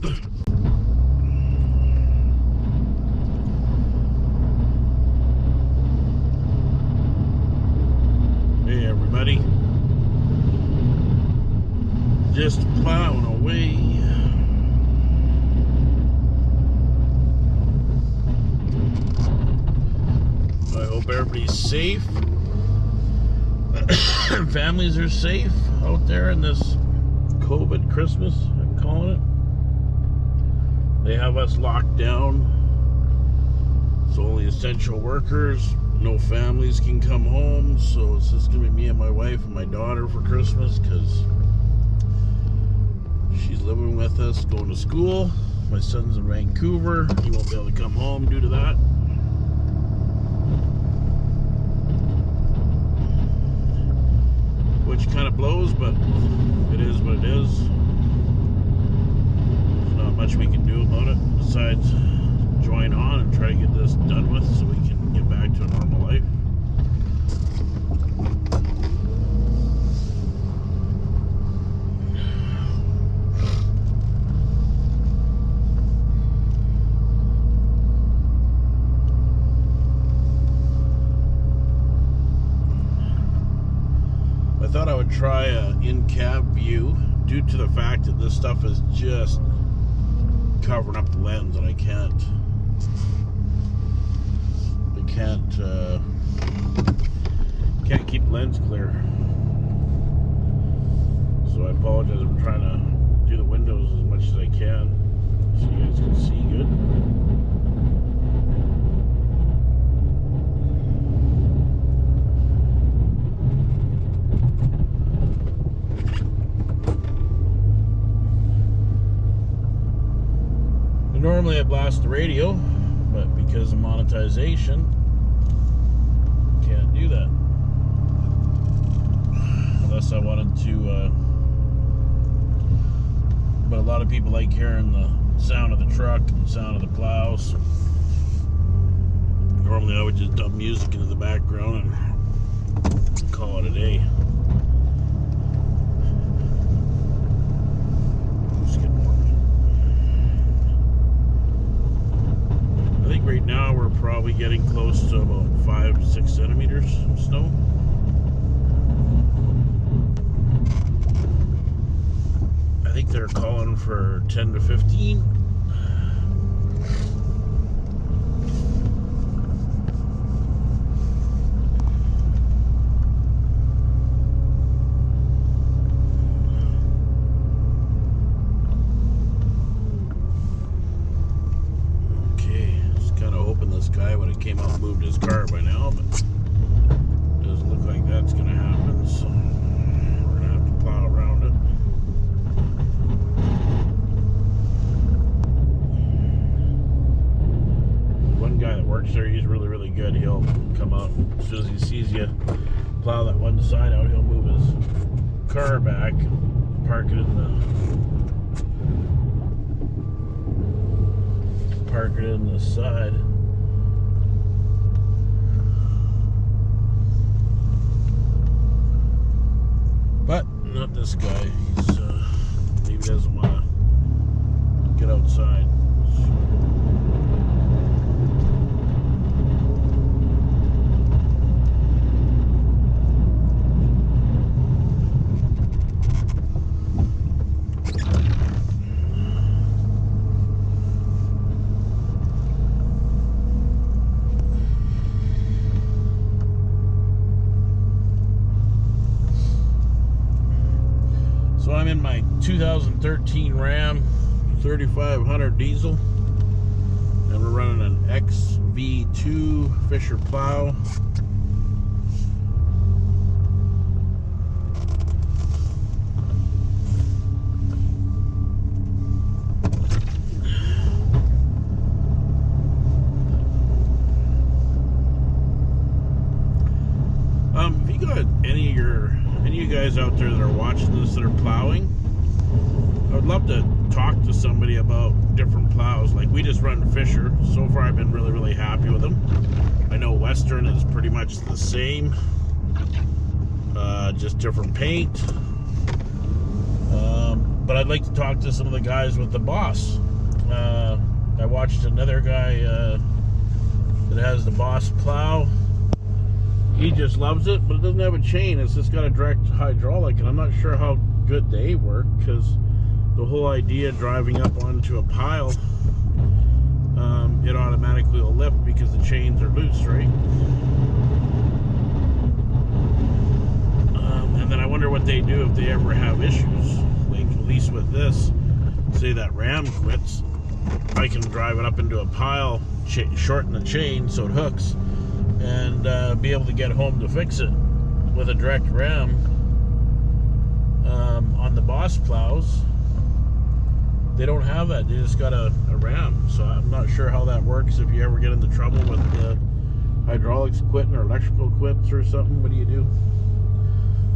Hey everybody, just plowing away. I hope everybody's safe. Families are safe out there in this COVID Christmas, I'm calling it. They have us locked down. It's only essential workers. No families can come home, so it's just gonna be me and my wife and my daughter for Christmas because she's living with us, going to school. My son's in Vancouver. He won't be able to come home due to that. Which kind of blows, but it is what it is. There's not much we can do about it besides join on and try to get this done with so we can get back to a normal life. I thought I would try a in-cab view due to the fact that this stuff is just covering up the lens and I can't keep the lens clear. So I apologize. I'm trying to do the windows as much as I can so you guys can see good. Normally I blast the radio, but because of monetization, can't do that. Unless I wanted to, but a lot of people like hearing the sound of the truck and the sound of the plows. Normally I would just dump music into the background and call it a day. I think right now we're probably getting close to about 5 to 6 centimeters of snow. I think they're calling for 10 to 15. This guy would have came out and moved his car by now, but it doesn't look like that's going to happen, so we're going to have to plow around it. One guy that works there, he's really good. He'll come out as soon as he sees you plow that one side out, he'll move his car back, park it in the side. But not this guy. He's maybe doesn't want to get outside. So I'm in my 2013 Ram 3500 diesel, and we're running an xv2 Fisher plow. If you got any of you guys out there that are watching this that are plowing, I would love to talk to somebody about different plows. Like, we just run Fisher. So far I've been really happy with them. I know Western is pretty much the same, just different paint. But I'd like to talk to some of the guys with the Boss. I watched another guy that has the Boss plow. He just loves it, but it doesn't have a chain. It's just got a direct hydraulic, and I'm not sure how good they work, because the whole idea driving up onto a pile, it automatically will lift because the chains are loose, right? And then I wonder what they do if they ever have issues. Like, at least with this, say that ram quits, I can drive it up into a pile, shorten the chain so it hooks, and be able to get home to fix it. With a direct ram on the Boss plows, they don't have that. They just got a ram. So I'm not sure how that works. If you ever get into trouble with the hydraulics quitting or electrical quits or something, what do you do?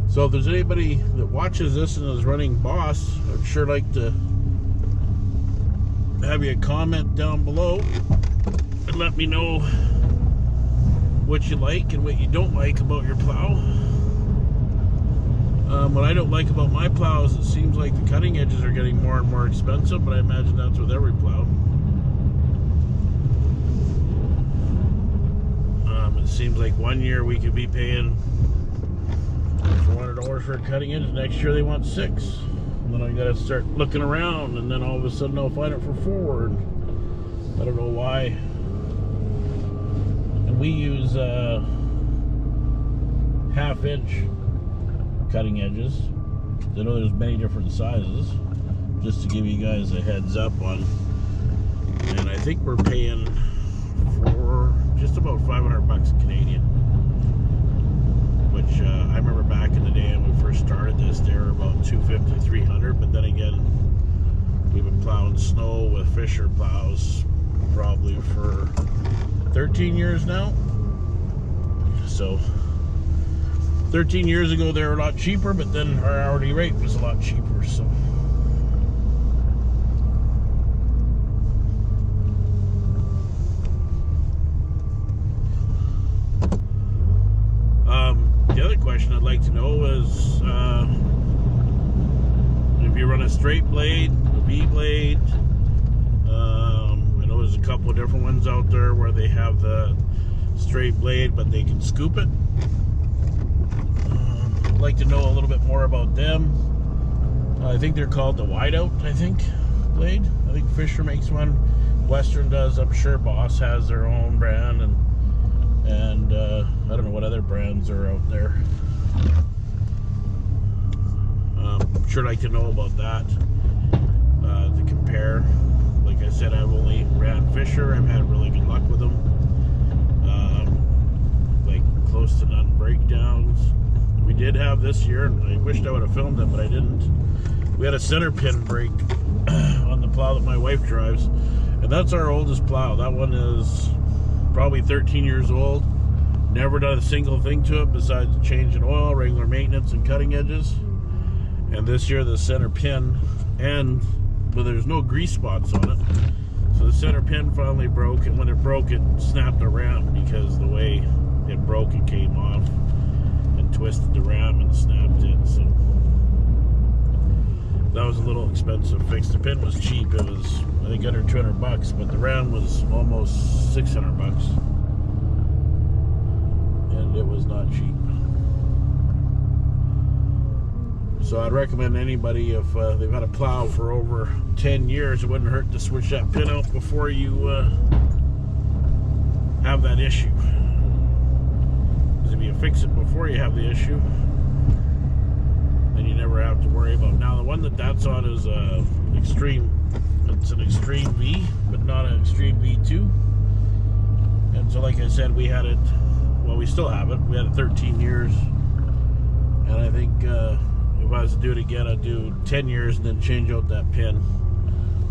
So if there's anybody that watches this and is running Boss, I'd sure like to have you comment down below and let me know what you like and what you don't like about your plow. What I don't like about my plow is it seems like the cutting edges are getting more and more expensive, but I imagine that's with every plow. It seems like one year we could be paying $400 for a cutting edge, next year they want $600. And then I gotta start looking around, and then all of a sudden I'll find it for $400. And I don't know why. And we use 1/2-inch cutting edges. I know there's many different sizes, just to give you guys a heads up on. And I think we're paying for just about $500 Canadian, which I remember back in the day when we first started this, they were about $250, $300. But then again, we've been plowing snow with Fisher plows probably for 13 years now. So 13 years ago they were a lot cheaper, but then our hourly rate was a lot cheaper. So the other question I'd like to know is if you run a straight blade, a V blade. I know there's a couple of different ones out there where they have the straight blade, but they can scoop it. I'd like to know a little bit more about them. I think they're called the Wideout, blade. I think Fisher makes one. Western does. I'm sure Boss has their own brand, and I don't know what other brands are out there. I'm sure I'd like to know about that to compare. Like I said, I've only ran Fisher. I've had really good luck with them. Like close to none breakdowns. We did have this year, and I wished I would have filmed it, but I didn't. We had a center pin break on the plow that my wife drives, and that's our oldest plow. That one is probably 13 years old. Never done a single thing to it besides changing oil, regular maintenance, and cutting edges. And this year the center pin, but there's no grease spots on it. So the center pin finally broke, and when it broke, it snapped the ram, because the way it broke, it came off and twisted the ram and snapped it. So that was a little expensive fix. The pin was cheap. It was, I think, under $200, but the ram was almost $600. And it was not cheap. So I'd recommend anybody, if they've had a plow for over 10 years, it wouldn't hurt to switch that pin out before you have that issue. Because if you fix it before you have the issue, then you never have to worry about it. Now the one that's on is extreme. It's an Extreme V, but not an Extreme V2. And so, like I said, we had it. Well, we still have it. We had it 13 years, and I think if I was to do it again, I'd do 10 years and then change out that pin,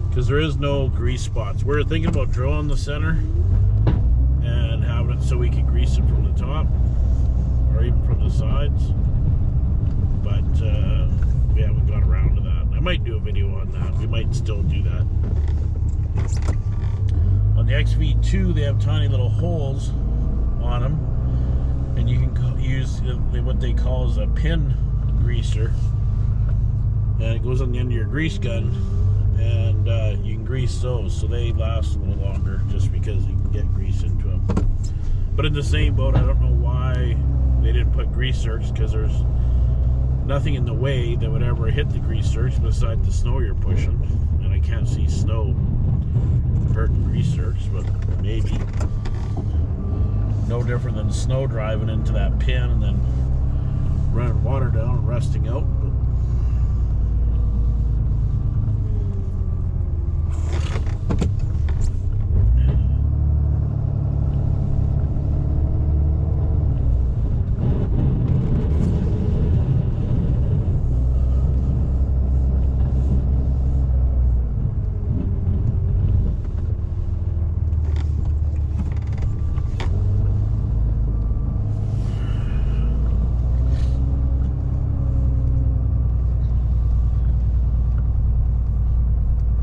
because there is no grease spots. We're thinking about drilling the center and having it so we can grease it from the top or even from the sides, but we haven't got around to that. I might do a video on that. We might still do that. On the XV2, they have tiny little holes on them, and you can use what they call as a pin greaser, and it goes on the end of your grease gun, and you can grease those, so they last a little longer just because you can get grease into them. But in the same boat, I don't know why they didn't put grease zerks, because there's nothing in the way that would ever hit the grease zerks besides the snow you're pushing, and I can't see snow hurting grease zerks, but maybe. No different than snow driving into that pin and then running water down and rusting out.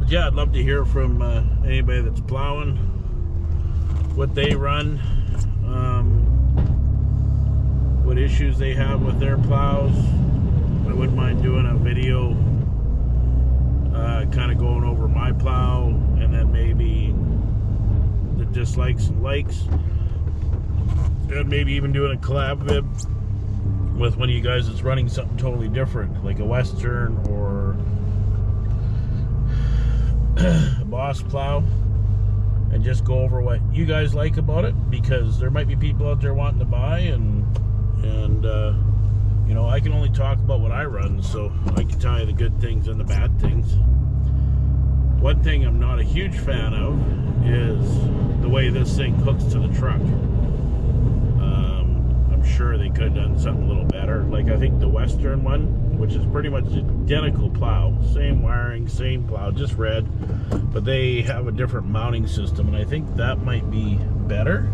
Yeah, I'd love to hear from anybody that's plowing, what they run, what issues they have with their plows. I wouldn't mind doing a video kind of going over my plow, and then maybe the dislikes and likes, and maybe even doing a collab vid with one of you guys that's running something totally different, like a Western or a Boss plow, and just go over what you guys like about it, because there might be people out there wanting to buy, and you know, I can only talk about what I run, so I can tell you the good things and the bad things. One thing I'm not a huge fan of is the way this thing hooks to the truck. I'm sure they could have done something a little better. Like, I think the Western one, which is pretty much identical plow, same wiring, same plow, just red, but they have a different mounting system, and I think that might be better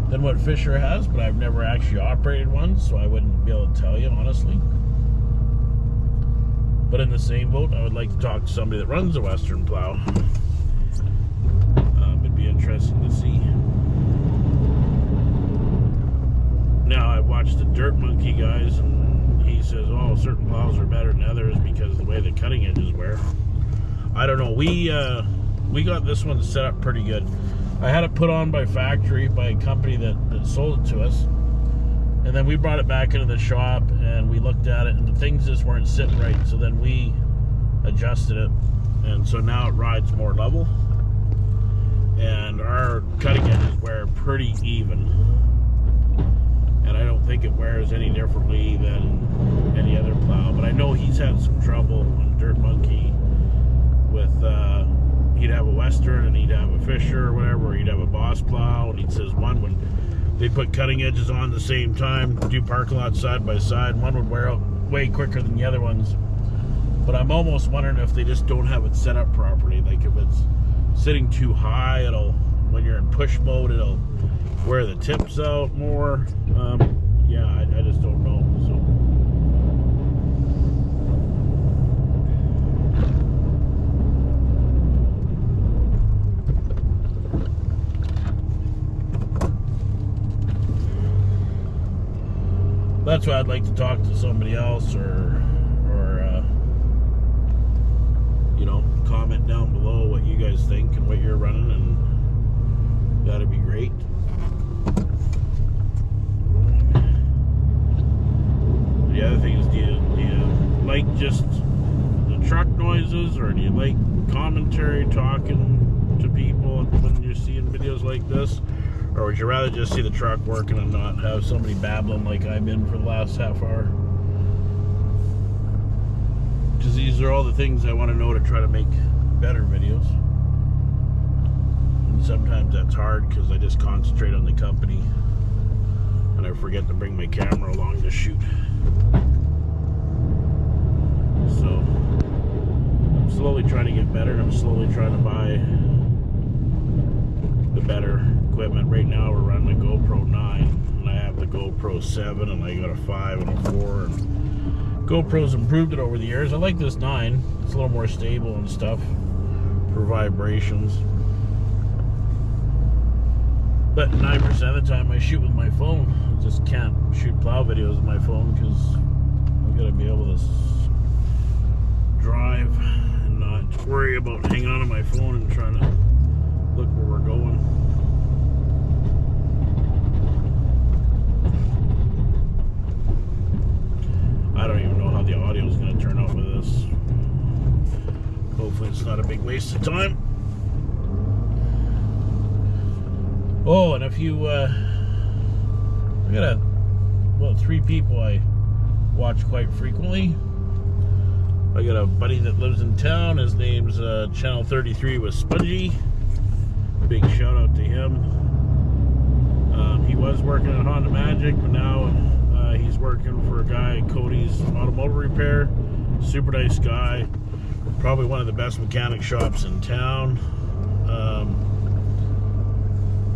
than what Fisher has, but I've never actually operated one, so I wouldn't be able to tell you, honestly. But in the same boat, I would like to talk to somebody that runs a Western plow. It'd be interesting to see. Now, I've watched the Dirt Monkey guys, and he says, oh, certain plows are better than others because of the way the cutting edges wear. I don't know. We got this one set up pretty good. I had it put on by factory by a company that sold it to us, and then we brought it back into the shop and we looked at it, and the things just weren't sitting right, so then we adjusted it, and so now it rides more level, and our cutting edges wear pretty even, and I don't think it wears any differently than any other plow. But I know he's had some trouble on Dirt Monkey with he'd have a Western and he'd have a Fisher or whatever, or he'd have a Boss plow, and he says one, when they put cutting edges on the same time, do parking lot side by side, one would wear out way quicker than the other ones. But I'm almost wondering if they just don't have it set up properly. Like, if it's sitting too high, it'll, when you're in push mode, it'll wear the tips out more. Yeah, I just don't know. So that's why I'd like to talk to somebody else, or you know, comment down below what you guys think and what you're running, and that'd be great. The other thing is, do you like just the truck noises, or do you like commentary, talking to people when you're seeing videos like this? Or would you rather just see the truck working and not have somebody babbling like I've been for the last half hour? Because these are all the things I want to know to try to make better videos. And sometimes that's hard because I just concentrate on the company and I forget to bring my camera along to shoot. So I'm slowly trying to get better. I'm slowly trying to buy the better equipment. Right now we're running a GoPro 9, and I have the GoPro 7, and I got a 5 and a 4, and GoPro's improved it over the years. I like this 9. It's a little more stable and stuff for vibrations, but 9% of the time I shoot with my phone. I just can't shoot plow videos with my phone because I've got to be able to worry about hanging on to my phone and trying to look where we're going. I don't even know how the audio is going to turn out with this. Hopefully it's not a big waste of time. Oh, and if you, I got three people I watch quite frequently. I got a buddy that lives in town. His name's Channel 33 with Spongy. Big shout out to him. He was working at Honda Magic, but now he's working for a guy, Cody's Automotive Repair. Super nice guy. Probably one of the best mechanic shops in town.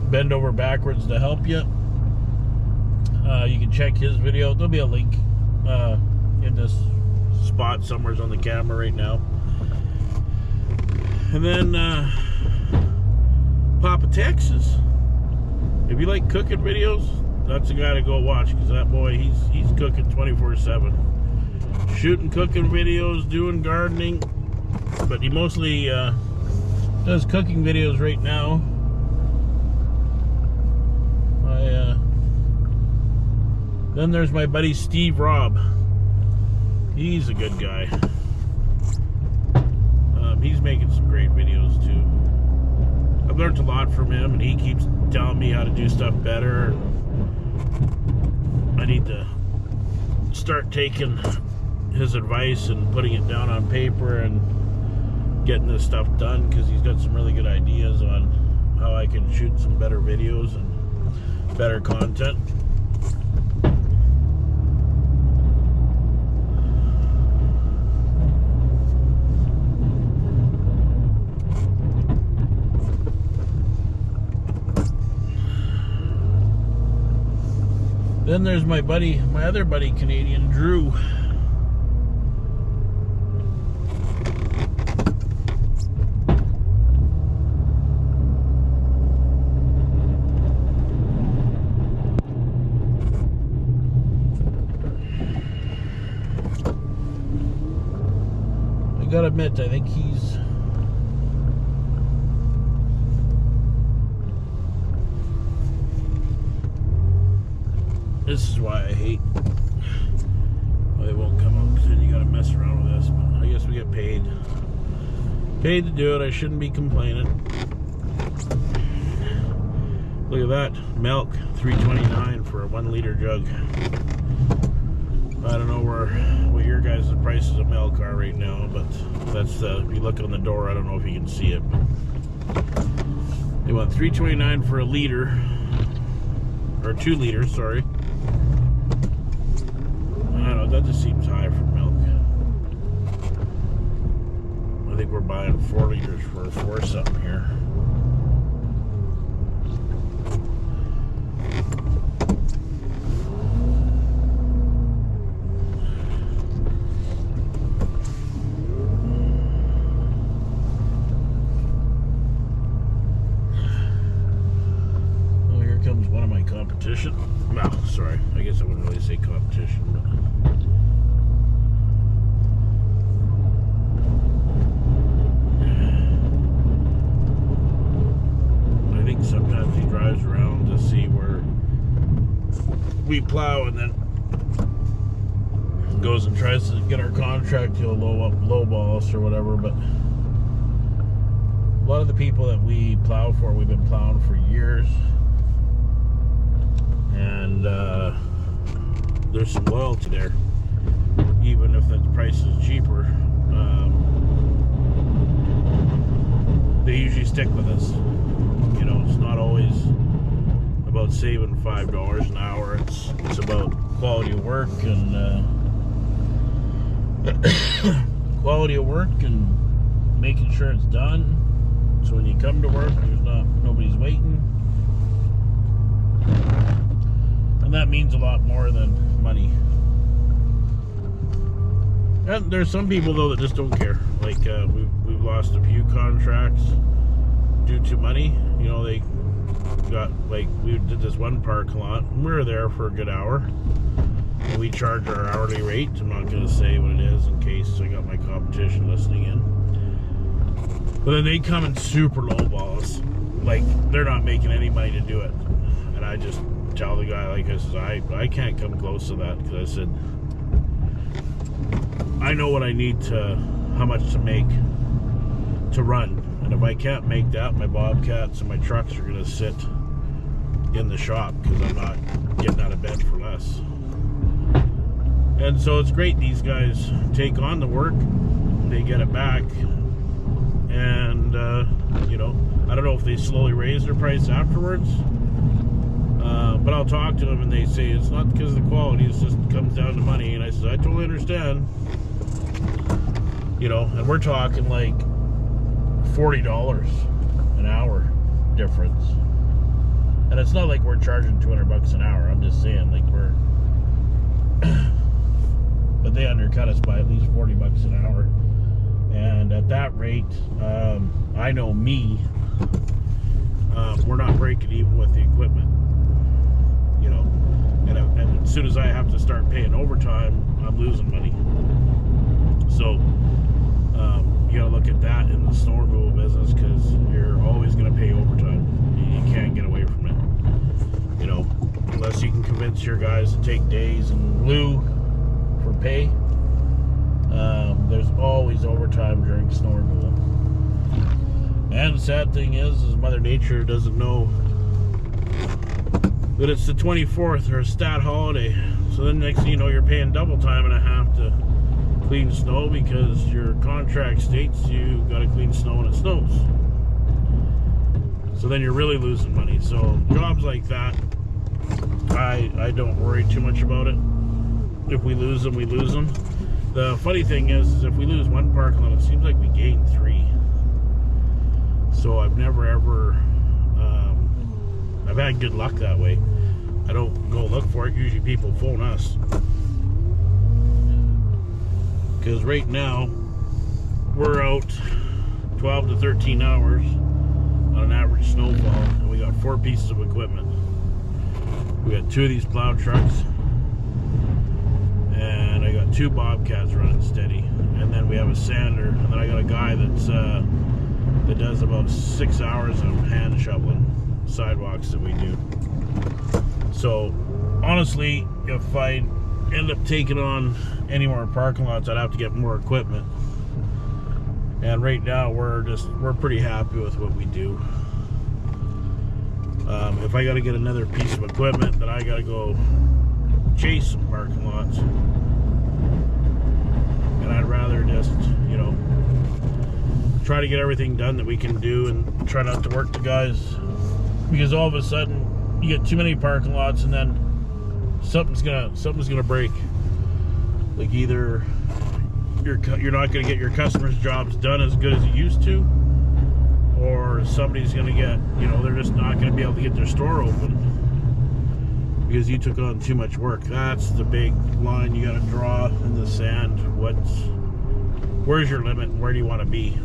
Bend over backwards to help you. You can check his video. There'll be a link in this spot somewhere on the camera right now. And then Papa Texas. If you like cooking videos, that's the guy to go watch, because that boy, he's cooking 24/7. Shooting cooking videos, doing gardening, but he mostly does cooking videos right now. Then there's my buddy Steve Robb. He's a good guy. He's making some great videos too. I've learned a lot from him, and he keeps telling me how to do stuff better. I need to start taking his advice and putting it down on paper and getting this stuff done, because he's got some really good ideas on how I can shoot some better videos and better content. Then there's my other buddy, Canadian Drew. I gotta admit, I think he's this is why I hate why they won't come out, because then you gotta mess around with this. But I guess we get paid to do it. I shouldn't be complaining. Look at that milk, $3.29 for a 1 liter jug. I don't know what your guys' prices of milk are right now, but that's if you look on the door, I don't know if you can see it, but they want $3.29 for a liter, or 2 liters, sorry. I don't know, that just seems high for milk. I think we're buying 4 liters for 4 something here. Competition. Well, sorry, I guess I wouldn't really say competition, but I think sometimes he drives around to see where we plow, and then goes and tries to get our contract. He'll lowball us or whatever. But a lot of the people that we plow for, we've been plowing for years. And there's some loyalty there, even if the price is cheaper. They usually stick with us. You know, it's not always about saving $5 an hour. It's about quality of work and quality of work and making sure it's done. So when you come to work, nobody's waiting. And that means a lot more than money. And there's some people though that just don't care. Like we've lost a few contracts due to money. You know, they got, like, we did this one parking lot and we were there for a good hour. And we charge our hourly rate. I'm not going to say what it is in case I got my competition listening in. But then they come and super lowball us. Like, they're not making any money to do it. And I just tell the guy, like I said, I can't come close to that, because I said, I know what I need to, how much to make to run. And if I can't make that, my Bobcats and my trucks are going to sit in the shop, because I'm not getting out of bed for less. And so it's great, these guys take on the work, they get it back, and you know, I don't know if they slowly raise their price afterwards, but I'll talk to them and they say it's not because of the quality, it's just comes down to money. And I said, I totally understand, you know, and we're talking like $40 an hour difference. And it's not like we're charging $200 an hour. I'm just saying, like, we're but they undercut us by at least $40 an hour. And at that rate, I know me, we're not breaking even with the equipment, you know. And as soon as I have to start paying overtime, I'm losing money. So you gotta look at that in the snow removal business, because you're always gonna pay overtime. You can't get away from it, you know, unless you can convince your guys to take days in lieu for pay. There's always overtime during snow removal. And the sad thing is Mother Nature doesn't know that it's the 24th or a stat holiday. So then next thing you know, you're paying double time and a half to clean snow, because your contract states you got to clean snow when it snows. So then you're really losing money. So jobs like that, I don't worry too much about it. If we lose them, we lose them. The funny thing is if we lose one parking lot, it seems like we gain 3. So I've never ever, I've had good luck that way. I don't go look for it. Usually people phone us. Because right now, we're out 12 to 13 hours on an average snowfall, and we got 4 pieces of equipment. We got 2 of these plow trucks, and I got 2 Bobcats running steady, and then we have a sander, and then I got a guy that's that does about 6 hours of hand shoveling sidewalks that we do. So honestly, if I end up taking on any more parking lots, I'd have to get more equipment. And right now we're pretty happy with what we do. If I got to get another piece of equipment, then I got to go chase some parking lots. And I'd rather just, you know, try to get everything done that we can do and try not to work the guys, because all of a sudden you get too many parking lots and then something's gonna break. Like either you're not gonna get your customers' jobs done as good as you used to, or somebody's gonna get, you know, they're just not gonna be able to get their store open because you took on too much work. That's the big line you gotta draw in the sand. Where's your limit and where do you want to be?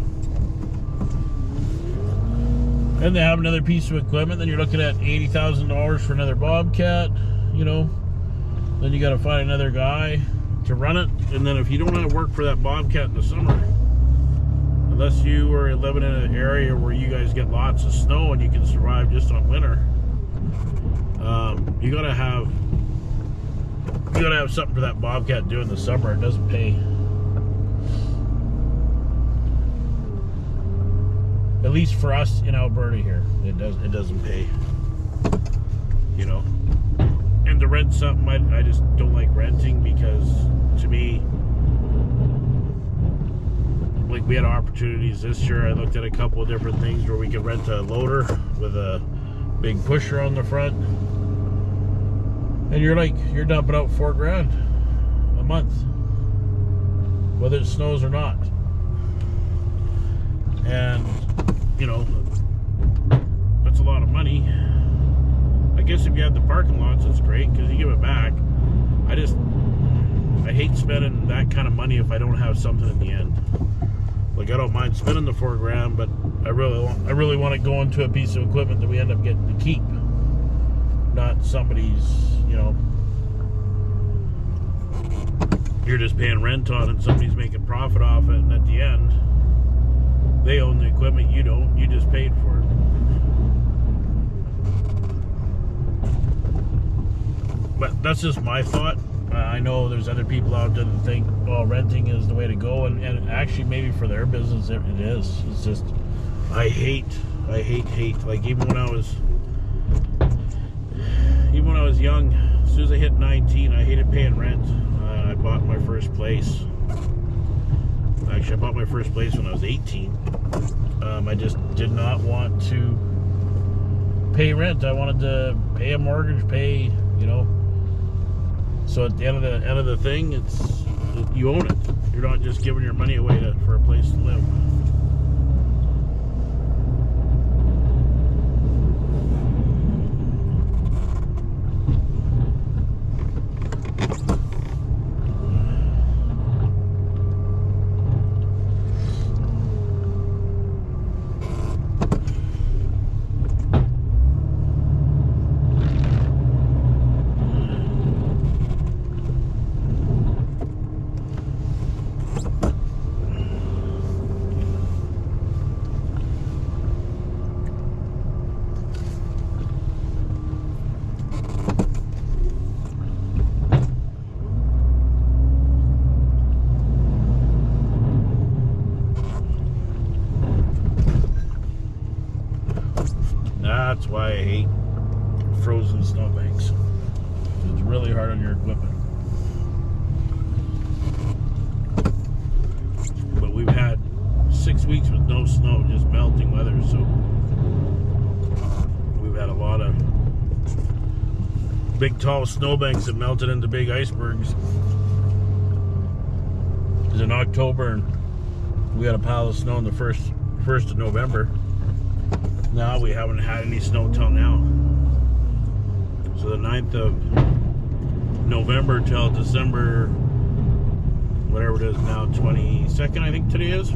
And they have another piece of equipment, then you're looking at $80,000 for another Bobcat, you know. Then you got to find another guy to run it. And then if you don't have work for that Bobcat in the summer, unless you are living in an area where you guys get lots of snow and you can survive just on winter, you gotta have something for that Bobcat to do in the summer. It doesn't pay. At least for us in Alberta here, it doesn't pay, you know. And to rent something, I just don't like renting, because to me, like, we had opportunities this year. I looked at a couple of different things where we could rent a loader with a big pusher on the front, and you're dumping out $4,000 a month, whether it snows or not. And you know, that's a lot of money. I guess if you have the parking lots, it's great because you give it back. I hate spending that kind of money if I don't have something in the end. Like, I don't mind spending the $4,000, but I really want to go into a piece of equipment that we end up getting to keep, not somebody's, you know, you're just paying rent on and somebody's making profit off it, and at the end They own the equipment, you don't. You just paid for it. But that's just my thought. I know there's other people out there that think, well, renting is the way to go, and actually maybe for their business it is. It's just, I hate. Like even when I was young, as soon as I hit 19, I hated paying rent. I bought my first place. Actually, I bought my first place when I was 18. I just did not want to pay rent. I wanted to pay a mortgage, you know. So at the end of the thing, you own it. You're not just giving your money away for a place to live. That's why I hate frozen snowbanks. It's really hard on your equipment. But we've had 6 weeks with no snow, just melting weather, so we've had a lot of big tall snowbanks that melted into big icebergs. It was in October and we had a pile of snow on the 1st of November. Now we haven't had any snow till now. So the 9th of November till December, whatever it is now, 22nd I think today is,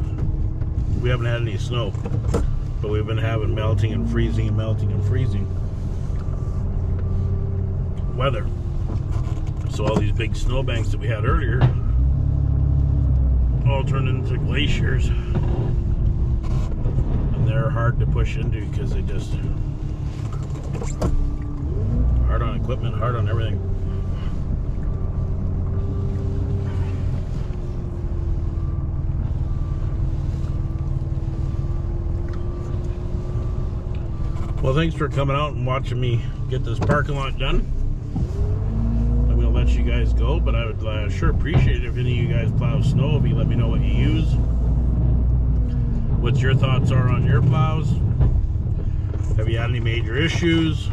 we haven't had any snow. But we've been having melting and freezing and melting and freezing weather. So all these big snowbanks that we had earlier all turned into glaciers. They're hard to push into because they just hard on equipment, hard on everything. Well, thanks for coming out and watching me get this parking lot done. I'm gonna let you guys go, but I would sure appreciate it if any of you guys plow snow. If you let me know what you use, what your thoughts are on your plows. Have you had any major issues?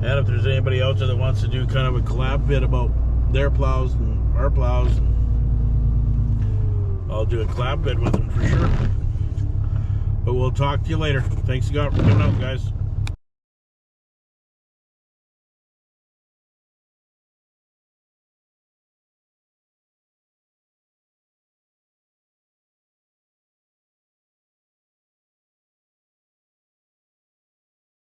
And if there's anybody out there that wants to do kind of a collab bit about their plows and our plows, I'll do a collab bit with them for sure. But we'll talk to you later. Thanks again for coming out, guys.